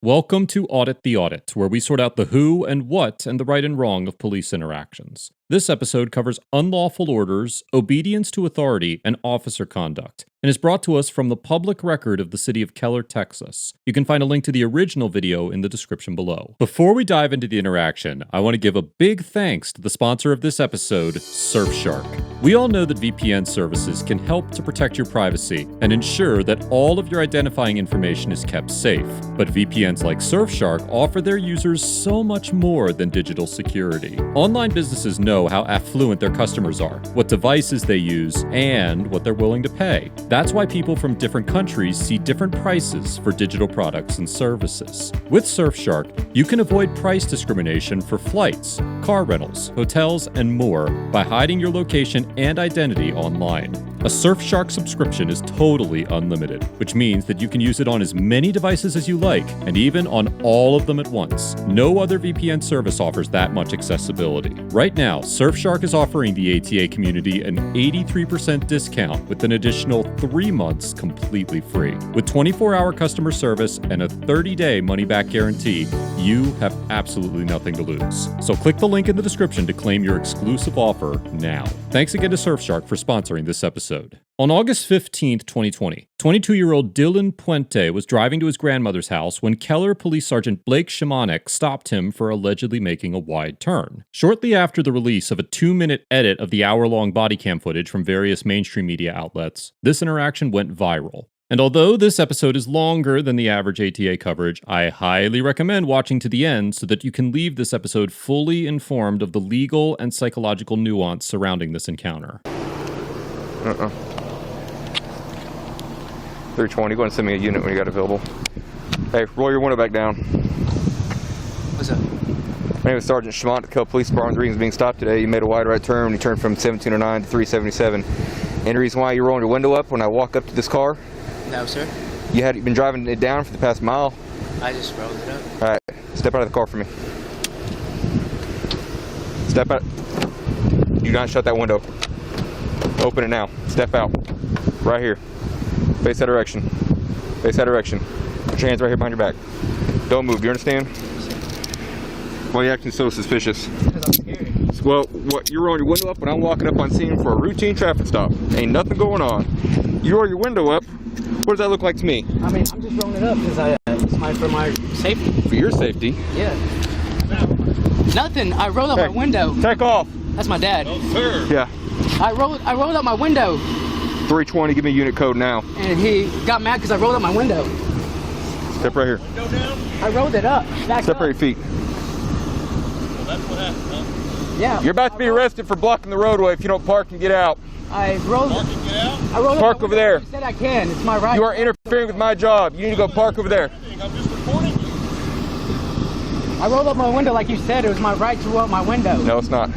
Welcome to Audit the Audit, where we sort out the who and what and the right and wrong of police interactions. This episode covers unlawful orders, obedience to authority, and officer conduct, and is brought to us from the public record of the city of Keller, Texas. You can find a link to the original video in the description below. Before we dive into the interaction, I want to give a big thanks to the sponsor of this episode, Surfshark. We all know that VPN services can help to protect your privacy and ensure that all of your identifying information is kept safe. But VPNs like Surfshark offer their users so much more than digital security. Online businesses know how affluent their customers are, what devices they use, and what they're willing to pay. That's why people from different countries see different prices for digital products and services. With Surfshark, you can avoid price discrimination for flights, car rentals, hotels, and more by hiding your location and identity online. A Surfshark subscription is totally unlimited, which means that you can use it on as many devices as you like, and even on all of them at once. No other VPN service offers that much accessibility. Right now, Surfshark is offering the ATA community an 83% discount with an additional 3 months completely free. With 24-hour customer service and a 30-day money-back guarantee, you have absolutely nothing to lose. So click the link in the description to claim your exclusive offer now. Thanks again to Surfshark for sponsoring this episode. On August 15, 2020, 22-year-old Dylan Puente was driving to his grandmother's house when Keller Police Sergeant Blake Shamanek stopped him for allegedly making a wide turn. Shortly after the release of a 2-minute edit of the hour-long body cam footage from various mainstream media outlets, this interaction went viral. And although this episode is longer than the average ATA coverage, I highly recommend watching to the end so that you can leave this episode fully informed of the legal and psychological nuance surrounding this encounter. 320, go ahead and send me a unit when you got available. Hey, roll your window back down. What's up? My name is Sergeant Schmont, the Keller Police Department. The reason being stopped today, you made a wide right turn when you turned from 1709 to 377. Any reason why you're rolling your window up when I walk up to this car? No, sir. You had been driving it down for the past mile? I just rolled it up. Alright, step out of the car for me. Step out. Do not shut that window. Open it now. Step out. Right here. Face that direction. Face that direction. Put your hands right here behind your back. Don't move. Do you understand? Why are you acting so suspicious? Because I'm scared. Well, you're rolling your window up when I'm walking up on scene for a routine traffic stop. Ain't nothing going on. You roll your window up. What does that look like to me? I mean, I'm just rolling it up because it's for my safety. For your safety? Yeah. Nothing. I rolled up my window. Take off. That's my dad. Oh, sir. Yeah. I rolled up my window. 320. Give me a unit code now. And he got mad because I rolled up my window. Step right here. Window down? I rolled it up. Step right your feet. Well, that's what happened, huh? Yeah. You're about to be arrested for blocking the roadway if you don't park and get out. I rolled. Park and get out? I rolled Park up my over there. You said I can. It's my right. You are interfering with my job. You need to go park over there. I'm just reporting you. I rolled up my window like you said. It was my right to roll up my window. No, it's not.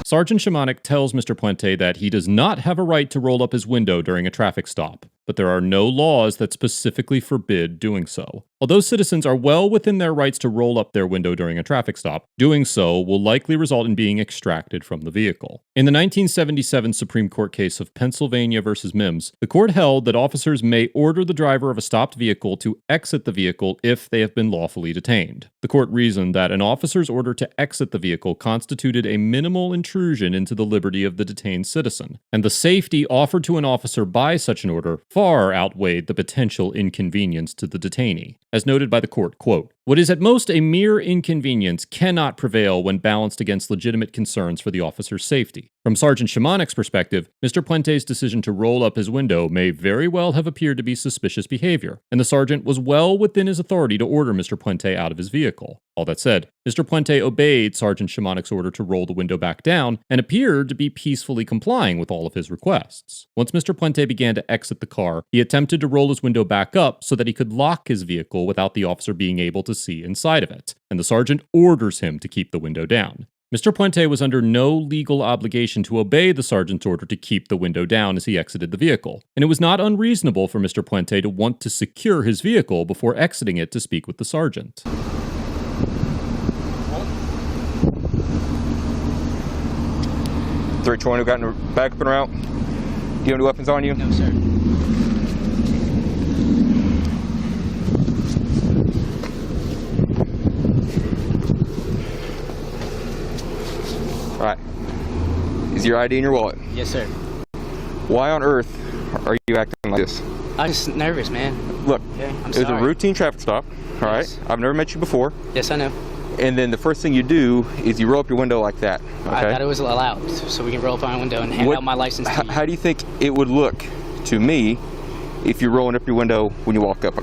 Sergeant Shamanek tells Mr. Puente that he does not have a right to roll up his window during a traffic stop, but there are no laws that specifically forbid doing so. Although citizens are well within their rights to roll up their window during a traffic stop, doing so will likely result in being extracted from the vehicle. In the 1977 Supreme Court case of Pennsylvania versus Mims, the court held that officers may order the driver of a stopped vehicle to exit the vehicle if they have been lawfully detained. The court reasoned that an officer's order to exit the vehicle constituted a minimal intrusion into the liberty of the detained citizen, and the safety offered to an officer by such an order far outweighed the potential inconvenience to the detainee. As noted by the court, quote, "What is at most a mere inconvenience cannot prevail when balanced against legitimate concerns for the officer's safety." From Sergeant Shamanek's perspective, Mr. Puente's decision to roll up his window may very well have appeared to be suspicious behavior, and the sergeant was well within his authority to order Mr. Puente out of his vehicle. All that said, Mr. Puente obeyed Sergeant Shamanek's order to roll the window back down and appeared to be peacefully complying with all of his requests. Once Mr. Puente began to exit the car, he attempted to roll his window back up so that he could lock his vehicle without the officer being able to see inside of it, and the sergeant orders him to keep the window down. Mr. Puente was under no legal obligation to obey the sergeant's order to keep the window down as he exited the vehicle, and it was not unreasonable for Mr. Puente to want to secure his vehicle before exiting it to speak with the sergeant. 320, gotten back up and route. Do you have any weapons on you? No, sir. Is your ID in your wallet? Yes, sir. Why on earth are you acting like this? I'm just nervous, man. Look, Okay, I'm it was a sorry. routine traffic stop, all right? Yes. I've never met you before. Yes, I know. And then the first thing you do is you roll up your window like that, okay? I thought it was allowed, so we can roll up my window and hand out my license to you. How do you think it would look to me if you're rolling up your window when you walk up?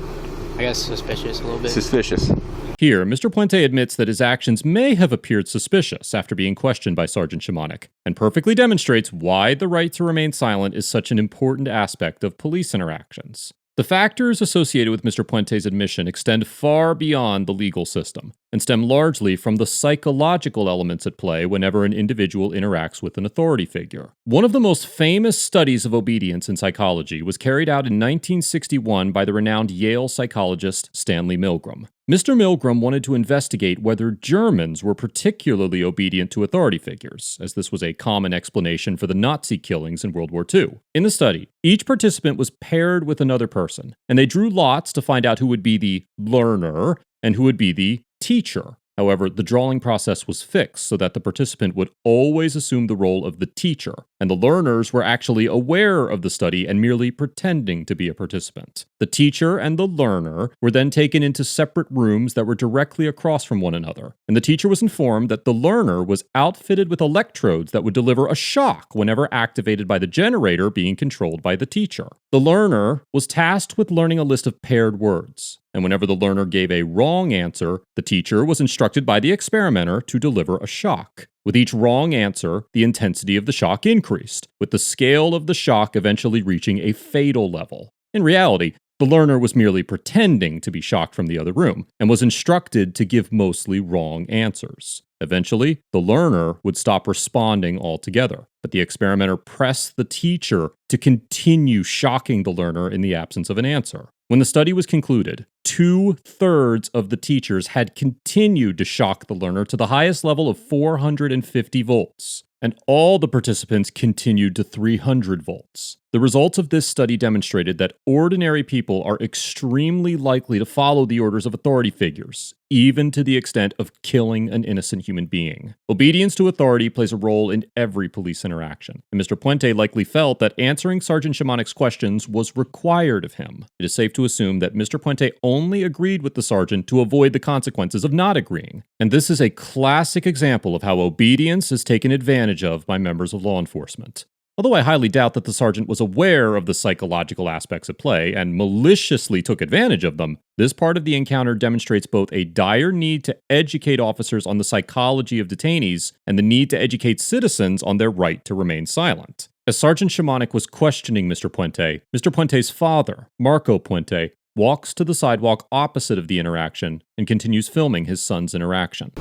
I guess suspicious a little bit. Suspicious. Here, Mr. Puente admits that his actions may have appeared suspicious after being questioned by Sergeant Shamanik, and perfectly demonstrates why the right to remain silent is such an important aspect of police interactions. The factors associated with Mr. Puente's admission extend far beyond the legal system, and stem largely from the psychological elements at play whenever an individual interacts with an authority figure. One of the most famous studies of obedience in psychology was carried out in 1961 by the renowned Yale psychologist Stanley Milgram. Mr. Milgram wanted to investigate whether Germans were particularly obedient to authority figures, as this was a common explanation for the Nazi killings in World War II. In the study, each participant was paired with another person, and they drew lots to find out who would be the learner and who would be the teacher. However, the drawing process was fixed so that the participant would always assume the role of the teacher, and the learners were actually aware of the study and merely pretending to be a participant. The teacher and the learner were then taken into separate rooms that were directly across from one another, and the teacher was informed that the learner was outfitted with electrodes that would deliver a shock whenever activated by the generator being controlled by the teacher. The learner was tasked with learning a list of paired words, and whenever the learner gave a wrong answer, the teacher was instructed by the experimenter to deliver a shock. With each wrong answer, the intensity of the shock increased, with the scale of the shock eventually reaching a fatal level. In reality, the learner was merely pretending to be shocked from the other room, and was instructed to give mostly wrong answers. Eventually, the learner would stop responding altogether, but the experimenter pressed the teacher to continue shocking the learner in the absence of an answer. When the study was concluded, 2/3 of the teachers had continued to shock the learner to the highest level of 450 volts, and all the participants continued to 300 volts. The results of this study demonstrated that ordinary people are extremely likely to follow the orders of authority figures, even to the extent of killing an innocent human being. Obedience to authority plays a role in every police interaction, and Mr. Puente likely felt that answering Sergeant Shamanik's questions was required of him. It is safe to assume that Mr. Puente only agreed with the sergeant to avoid the consequences of not agreeing, and this is a classic example of how obedience is taken advantage of by members of law enforcement. Although I highly doubt that the sergeant was aware of the psychological aspects at play and maliciously took advantage of them, this part of the encounter demonstrates both a dire need to educate officers on the psychology of detainees and the need to educate citizens on their right to remain silent. As Sergeant Shamanik was questioning Mr. Puente's father, Marco Puente, walks to the sidewalk opposite of the interaction and continues filming his son's interaction.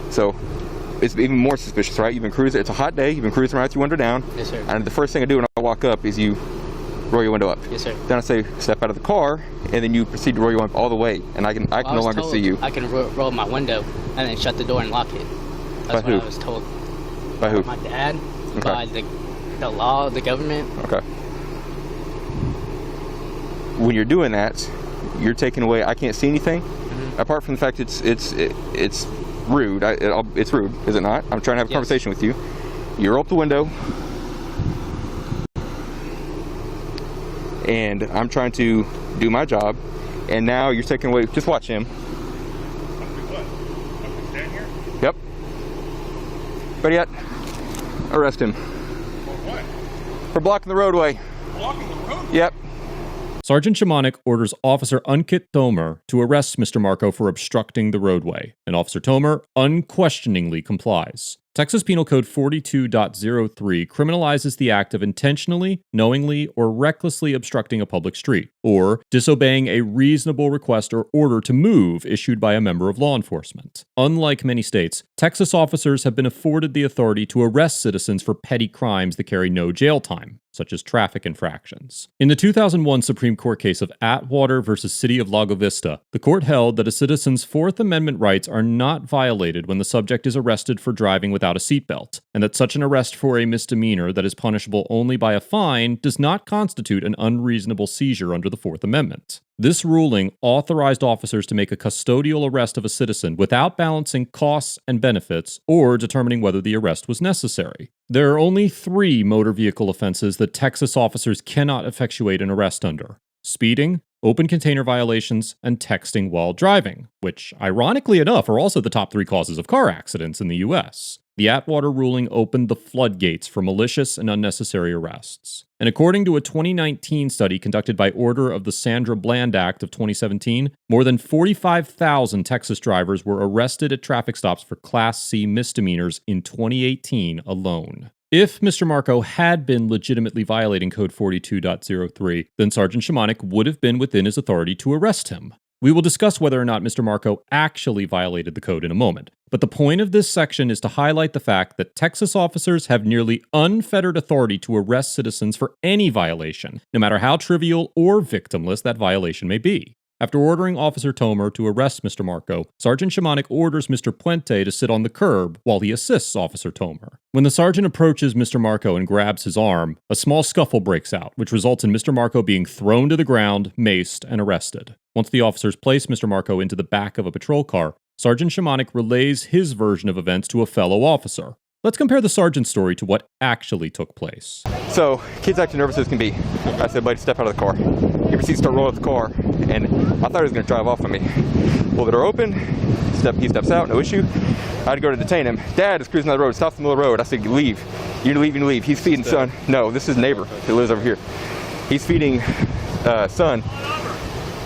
So, it's even more suspicious, right? You've been cruising, it's a hot day, you've been cruising around with your window down. Yes, sir. And the first thing I do when I walk up is you roll your window up. Yes, sir. Then I say, step out of the car, and then you proceed to roll your window up all the way, and I can no longer see you. I can roll my window and then shut the door and lock it. That's By what who? I was told. By who? My dad, Okay. by the law, the government. Okay. When you're doing that, you're taking away, I can't see anything. Mm-hmm. Apart from the fact it's rude. It's rude, is it not? I'm trying to have a Yes. conversation with you. You roll up the window, and I'm trying to do my job, and now you're taking away. Just watch him. Stand here? Yep. Better yet, arrest him For what? for blocking the roadway. Blocking the road? Yep. Sergeant Shamanik orders Officer Ankit Tomer to arrest Mr. Marco for obstructing the roadway, and Officer Tomer unquestioningly complies. Texas Penal Code 42.03 criminalizes the act of intentionally, knowingly, or recklessly obstructing a public street, or disobeying a reasonable request or order to move issued by a member of law enforcement. Unlike many states, Texas officers have been afforded the authority to arrest citizens for petty crimes that carry no jail time, such as traffic infractions. In the 2001 Supreme Court case of Atwater v. City of Lago Vista, the court held that a citizen's Fourth Amendment rights are not violated when the subject is arrested for driving without a seatbelt, and that such an arrest for a misdemeanor that is punishable only by a fine does not constitute an unreasonable seizure under the Fourth Amendment. This ruling authorized officers to make a custodial arrest of a citizen without balancing costs and benefits or determining whether the arrest was necessary. There are only 3 motor vehicle offenses that Texas officers cannot effectuate an arrest under: speeding, open container violations, and texting while driving, which, ironically enough, are also the top 3 causes of car accidents in the U.S. The Atwater ruling opened the floodgates for malicious and unnecessary arrests. And according to a 2019 study conducted by order of the Sandra Bland Act of 2017, more than 45,000 Texas drivers were arrested at traffic stops for Class C misdemeanors in 2018 alone. If Mr. Marco had been legitimately violating Code 42.03, then Sergeant Shamanik would have been within his authority to arrest him. We will discuss whether or not Mr. Marco actually violated the code in a moment, but the point of this section is to highlight the fact that Texas officers have nearly unfettered authority to arrest citizens for any violation, no matter how trivial or victimless that violation may be. After ordering Officer Tomer to arrest Mr. Marco, Sergeant Shamanik orders Mr. Puente to sit on the curb while he assists Officer Tomer. When the sergeant approaches Mr. Marco and grabs his arm, a small scuffle breaks out, which results in Mr. Marco being thrown to the ground, maced, and arrested. Once the officers place Mr. Marco into the back of a patrol car, Sergeant Shamanik relays his version of events to a fellow officer. Let's compare the sergeant's story to what actually took place. So, kid's acting nervous as can be. I said, buddy, step out of the car. He proceeds to start rolling up the car, and I thought he was going to drive off on me. Pull the door open, he steps out, no issue. I had to go to detain him. Dad is cruising down the road, stops in the middle of the road. I said, you leave. You need to leave. He's feeding son. No, this is neighbor who lives over here. He's feeding son,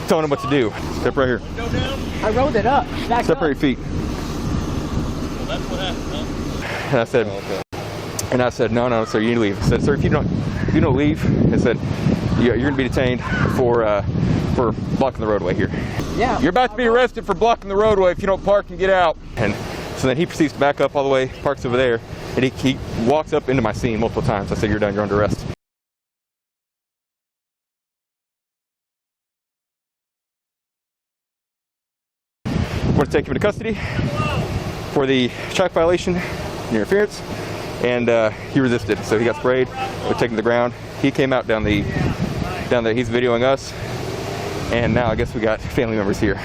telling him what to do. Step right here. I rolled it up. Step right your feet. Well, that's what happened, huh? And I said, no, sir, you need to leave. I said, sir, if you don't leave, I said, you're going to be detained for blocking the roadway here. Yeah. You're about to be arrested for blocking the roadway if you don't park and get out. And so then he proceeds to back up all the way, parks over there, and he walks up into my scene multiple times. I said, you're done, you're under arrest. We're going to take him into custody for the traffic violation and interference, and he resisted, so he got sprayed. We're taken to the ground. He came out down there. He's videoing us, and now I guess we got family members here.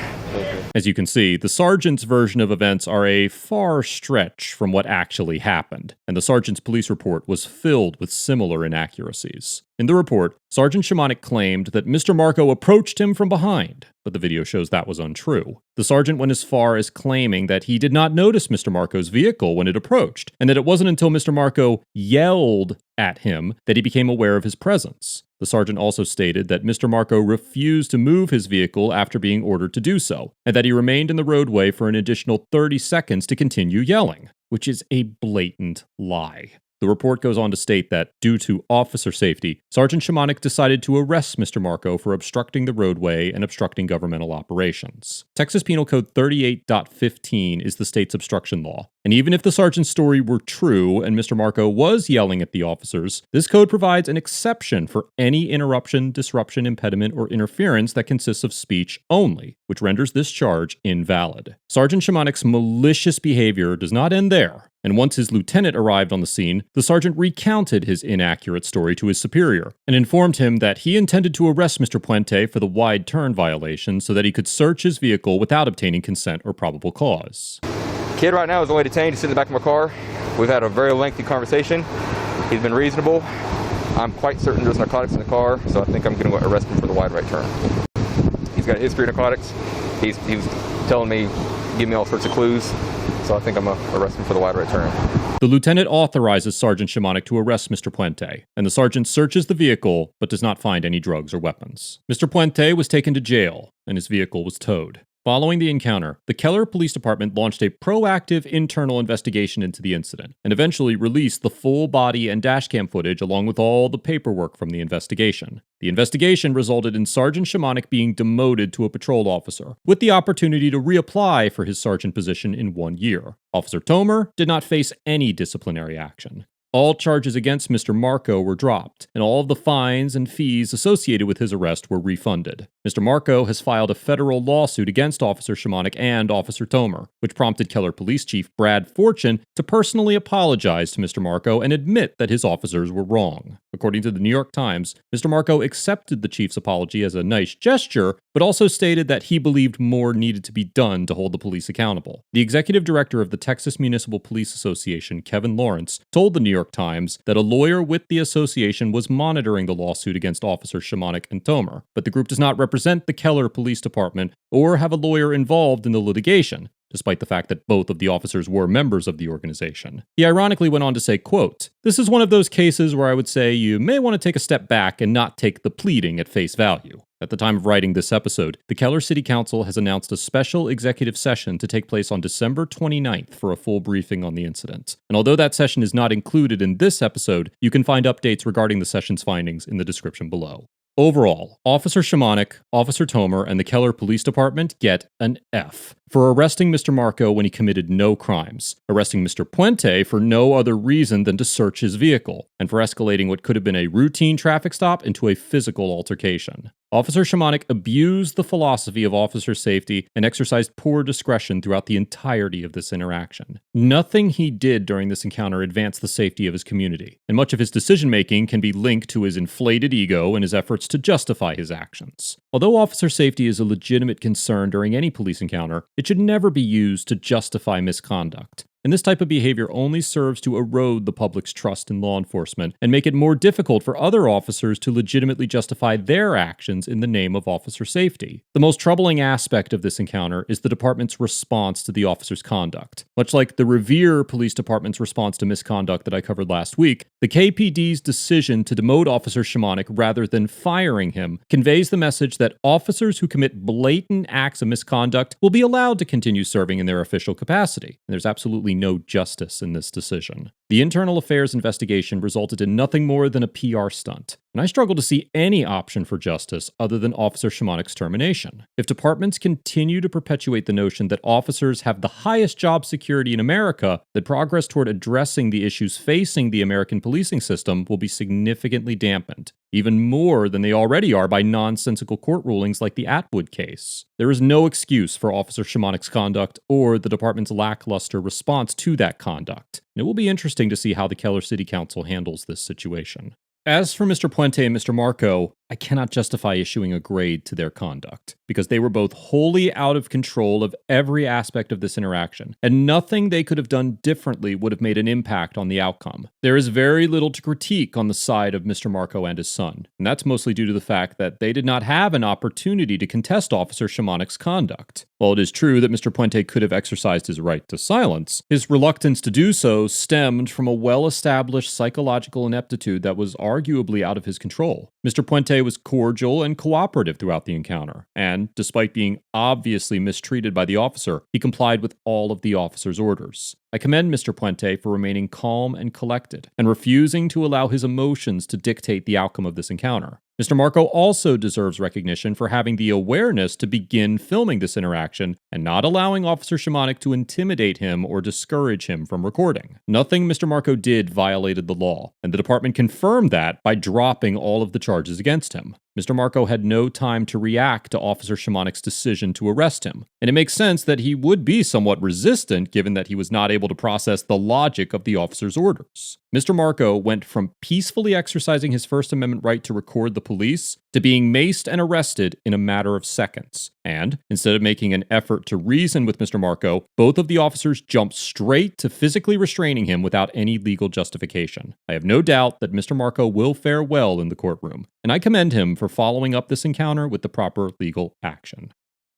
As you can see, the sergeant's version of events are a far stretch from what actually happened, and the sergeant's police report was filled with similar inaccuracies. In the report, Sergeant Shamanik claimed that Mr. Marco approached him from behind, but the video shows that was untrue. The sergeant went as far as claiming that he did not notice Mr. Marco's vehicle when it approached, and that it wasn't until Mr. Marco yelled at him that he became aware of his presence. The sergeant also stated that Mr. Marco refused to move his vehicle after being ordered to do so, and that he remained in the roadway for an additional 30 seconds to continue yelling, which is a blatant lie. The report goes on to state that, due to officer safety, Sergeant Shamanik decided to arrest Mr. Marco for obstructing the roadway and obstructing governmental operations. Texas Penal Code 38.15 is the state's obstruction law, and even if the sergeant's story were true and Mr. Marco was yelling at the officers, this code provides an exception for any interruption, disruption, impediment, or interference that consists of speech only, which renders this charge invalid. Sergeant Shamanik's malicious behavior does not end there. And once his lieutenant arrived on the scene, the sergeant recounted his inaccurate story to his superior and informed him that he intended to arrest Mr. Puente for the wide turn violation so that he could search his vehicle without obtaining consent or probable cause. Kid right now is only detained. He's sitting in the back of my car. We've had a very lengthy conversation. He's been reasonable. I'm quite certain there's narcotics in the car, so I think I'm going to arrest him for the wide right turn. He's got a history of narcotics. He was telling me, give me all sorts of clues. So I think I'm going to arrest him for the wide right turn. The lieutenant authorizes Sergeant Shamanik to arrest Mr. Puente, and the sergeant searches the vehicle but does not find any drugs or weapons. Mr. Puente was taken to jail, and his vehicle was towed. Following the encounter, the Keller Police Department launched a proactive internal investigation into the incident, and eventually released the full body and dashcam footage along with all the paperwork from the investigation. The investigation resulted in Sergeant Shamanik being demoted to a patrol officer, with the opportunity to reapply for his sergeant position in 1 year. Officer Tomer did not face any disciplinary action. All charges against Mr. Marco were dropped, and all of the fines and fees associated with his arrest were refunded. Mr. Marco has filed a federal lawsuit against Officer Shimonik and Officer Tomer, which prompted Keller Police Chief Brad Fortune to personally apologize to Mr. Marco and admit that his officers were wrong. According to the New York Times, Mr. Marco accepted the chief's apology as a nice gesture, but also stated that he believed more needed to be done to hold the police accountable. The executive director of the Texas Municipal Police Association, Kevin Lawrence, told the New York Times that a lawyer with the association was monitoring the lawsuit against Officers Shimonik and Tomer, but the group does not represent the Keller Police Department or have a lawyer involved in the litigation, despite the fact that both of the officers were members of the organization. He ironically went on to say, quote, "This is one of those cases where I would say you may want to take a step back and not take the pleading at face value." At the time of writing this episode, the Keller City Council has announced a special executive session to take place on December 29th for a full briefing on the incident. And although that session is not included in this episode, you can find updates regarding the session's findings in the description below. Overall, Officer Shimonik, Officer Tomer, and the Keller Police Department get an F for arresting Mr. Marco when he committed no crimes, arresting Mr. Puente for no other reason than to search his vehicle, and for escalating what could have been a routine traffic stop into a physical altercation. Officer Shimonik abused the philosophy of officer safety and exercised poor discretion throughout the entirety of this interaction. Nothing he did during this encounter advanced the safety of his community, and much of his decision-making can be linked to his inflated ego and his efforts to justify his actions. Although officer safety is a legitimate concern during any police encounter, it should never be used to justify misconduct. And this type of behavior only serves to erode the public's trust in law enforcement and make it more difficult for other officers to legitimately justify their actions in the name of officer safety. The most troubling aspect of this encounter is the department's response to the officer's conduct. Much like the Revere Police Department's response to misconduct that I covered last week, the KPD's decision to demote Officer Shimonik rather than firing him conveys the message that officers who commit blatant acts of misconduct will be allowed to continue serving in their official capacity. And there's absolutely no justice in this decision. The internal affairs investigation resulted in nothing more than a PR stunt, and I struggle to see any option for justice other than Officer Shimonik's termination. If departments continue to perpetuate the notion that officers have the highest job security in America, then progress toward addressing the issues facing the American policing system will be significantly dampened, even more than they already are by nonsensical court rulings like the Atwood case. There is no excuse for Officer Shimonik's conduct or the department's lackluster response to that conduct. And it will be interesting to see how the Keller City Council handles this situation. As for Mr. Puente and Mr. Marco, I cannot justify issuing a grade to their conduct, because they were both wholly out of control of every aspect of this interaction, and nothing they could have done differently would have made an impact on the outcome. There is very little to critique on the side of Mr. Marco and his son, and that's mostly due to the fact that they did not have an opportunity to contest Officer Shimonik's conduct. While it is true that Mr. Puente could have exercised his right to silence, his reluctance to do so stemmed from a well-established psychological ineptitude that was arguably out of his control. Mr. Puente was cordial and cooperative throughout the encounter, and despite being obviously mistreated by the officer, he complied with all of the officer's orders. I commend Mr. Puente for remaining calm and collected, and refusing to allow his emotions to dictate the outcome of this encounter. Mr. Marco also deserves recognition for having the awareness to begin filming this interaction and not allowing Officer Shimonik to intimidate him or discourage him from recording. Nothing Mr. Marco did violated the law, and the department confirmed that by dropping all of the charges against him. Mr. Marco had no time to react to Officer Shimonik's decision to arrest him, and it makes sense that he would be somewhat resistant given that he was not able to process the logic of the officer's orders. Mr. Marco went from peacefully exercising his First Amendment right to record the police to being maced and arrested in a matter of seconds. And instead of making an effort to reason with Mr. Marco, both of the officers jumped straight to physically restraining him without any legal justification. I have no doubt that Mr. Marco will fare well in the courtroom, and I commend him for following up this encounter with the proper legal action.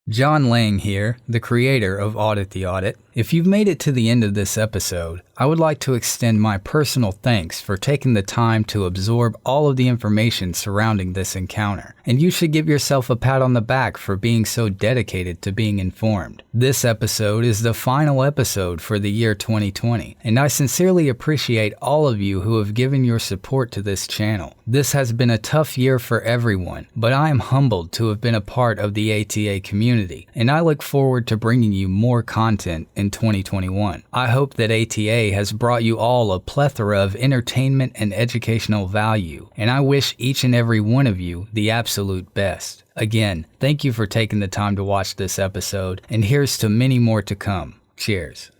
John Lang here, the creator of Audit the Audit. If you've made it to the end of this episode, I would like to extend my personal thanks for taking the time to absorb all of the information surrounding this encounter. And you should give yourself a pat on the back for being so dedicated to being informed. This episode is the final episode for the year 2020, and I sincerely appreciate all of you who have given your support to this channel. This has been a tough year for everyone, but I am humbled to have been a part of the ATA community, and I look forward to bringing you more content in in 2021. I hope that ATA has brought you all a plethora of entertainment and educational value, and I wish each and every one of you the absolute best. Again, thank you for taking the time to watch this episode, and here's to many more to come. Cheers.